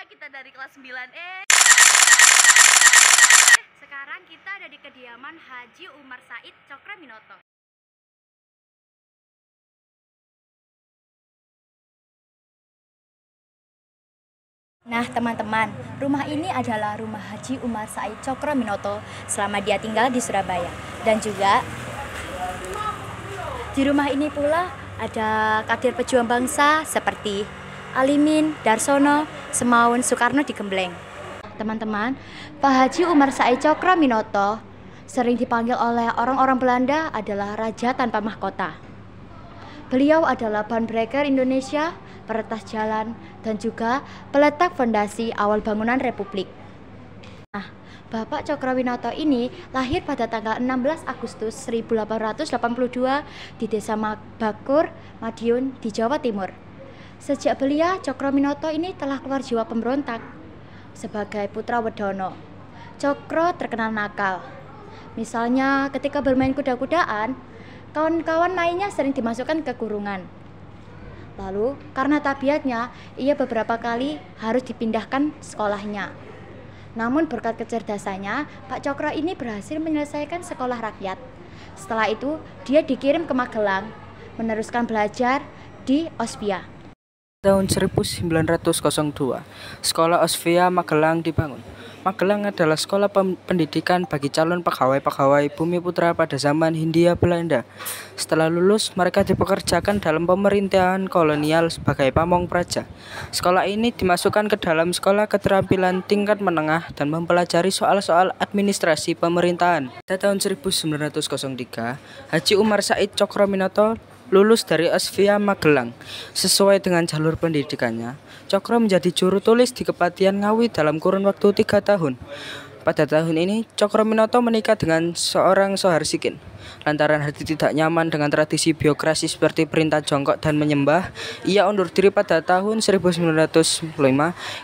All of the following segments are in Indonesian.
kita dari kelas 9E. Sekarang kita ada di kediaman Haji Umar Said Cokraminoto. Nah teman-teman, rumah ini adalah rumah Haji Umar Said Cokraminoto selama dia tinggal di Surabaya. Dan juga di rumah ini pula ada kader pejuang bangsa seperti Alimin, Darsono, Semaun, Soekarno di Gembleng. Teman-teman, Pak Haji Umar Said Cokraminoto sering dipanggil oleh orang-orang Belanda adalah Raja Tanpa Mahkota. Beliau adalah bahnbreker Indonesia, peretas jalan, dan juga peletak fondasi awal bangunan Republik. Nah, Bapak Cokraminoto ini lahir pada tanggal 16 Agustus 1882 di Desa Bakur, Madiun, di Jawa Timur. Sejak belia, Cokraminoto ini telah keluar jiwa pemberontak. Sebagai putra Wedono, Cokro terkenal nakal. Misalnya ketika bermain kuda-kudaan, kawan-kawan mainnya sering dimasukkan ke kurungan. Lalu, karena tabiatnya, ia beberapa kali harus dipindahkan sekolahnya. Namun berkat kecerdasannya, Pak Cokro ini berhasil menyelesaikan sekolah rakyat. Setelah itu, dia dikirim ke Magelang, meneruskan belajar di Ospia. Tahun 1902, Sekolah Ospia Magelang dibangun. Magelang adalah sekolah pendidikan bagi calon pegawai-pegawai Bumi Putra pada zaman Hindia Belanda. Setelah lulus, mereka dipekerjakan dalam pemerintahan kolonial sebagai pamong praja. Sekolah ini dimasukkan ke dalam sekolah keterampilan tingkat menengah dan mempelajari soal-soal administrasi pemerintahan. Pada tahun 1903, Haji Umar Said Cokraminoto lulus dari Ospia Magelang. Sesuai dengan jalur pendidikannya, Cokro menjadi juru tulis di Kepatihan Ngawi dalam kurun waktu 3 tahun. Pada tahun ini, Cokraminoto menikah dengan seorang Soeharsikin. Lantaran hati tidak nyaman dengan tradisi birokrasi seperti perintah jongkok dan menyembah, ia undur diri pada tahun 1905.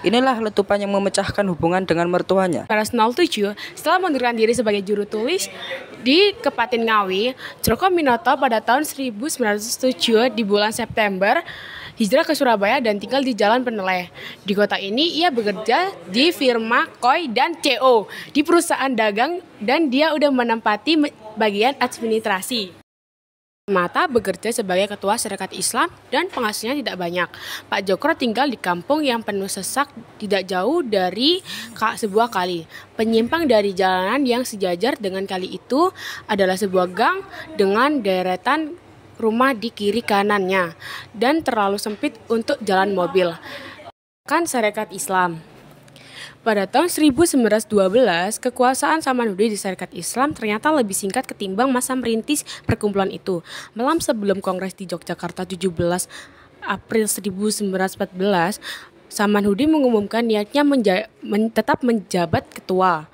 Inilah letupan yang memecahkan hubungan dengan mertuanya. Pada 07, setelah mengundurkan diri sebagai juru tulis di Kepatihan Ngawi, Cokraminoto pada tahun 1907 di bulan September hijrah ke Surabaya dan tinggal di Jalan Peneleh. Di kota ini ia bekerja di firma Koi dan CO di perusahaan dagang dan dia udah menempati bagian administrasi. Mata bekerja sebagai ketua Syarikat Islam dan penghasilannya tidak banyak. Pak Cokro tinggal di kampung yang penuh sesak tidak jauh dari sebuah kali. Penyimpang dari jalanan yang sejajar dengan kali itu adalah sebuah gang dengan deretan rumah di kiri kanannya dan terlalu sempit untuk jalan mobil. Kan Syarikat Islam. Pada tahun 1912, kekuasaan Samanhudi di Syarikat Islam ternyata lebih singkat ketimbang masa merintis perkumpulan itu. Malam sebelum Kongres di Yogyakarta 17 April 1914, Samanhudi mengumumkan niatnya tetap menjabat ketua.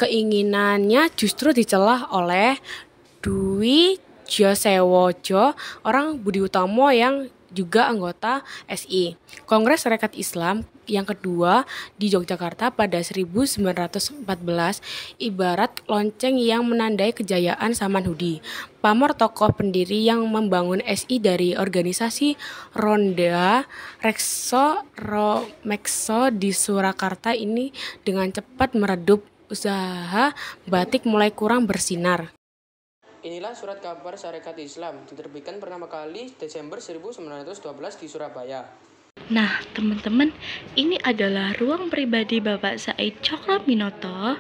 Keinginannya justru dicelah oleh Dwi Josewojo, orang Budi Utomo yang juga anggota SI. Kongres Syarikat Islam yang kedua di Yogyakarta pada 1914 ibarat lonceng yang menandai kejayaan Samanhudi. Pamor tokoh pendiri yang membangun SI dari organisasi Ronda Mekso di Surakarta ini dengan cepat meredup, usaha batik mulai kurang bersinar. Inilah surat kabar Syarikat Islam, diterbitkan pertama kali Desember 1912 di Surabaya. Nah, teman-teman, ini adalah ruang pribadi Bapak Said Cokraminoto.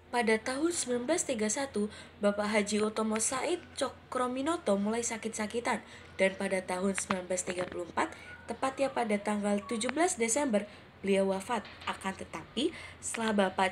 Pada tahun 1931, Bapak Haji Utomo Said Cokraminoto mulai sakit-sakitan dan pada tahun 1934, tepatnya pada tanggal 17 Desember, beliau wafat. Akan tetapi, setelah Bapak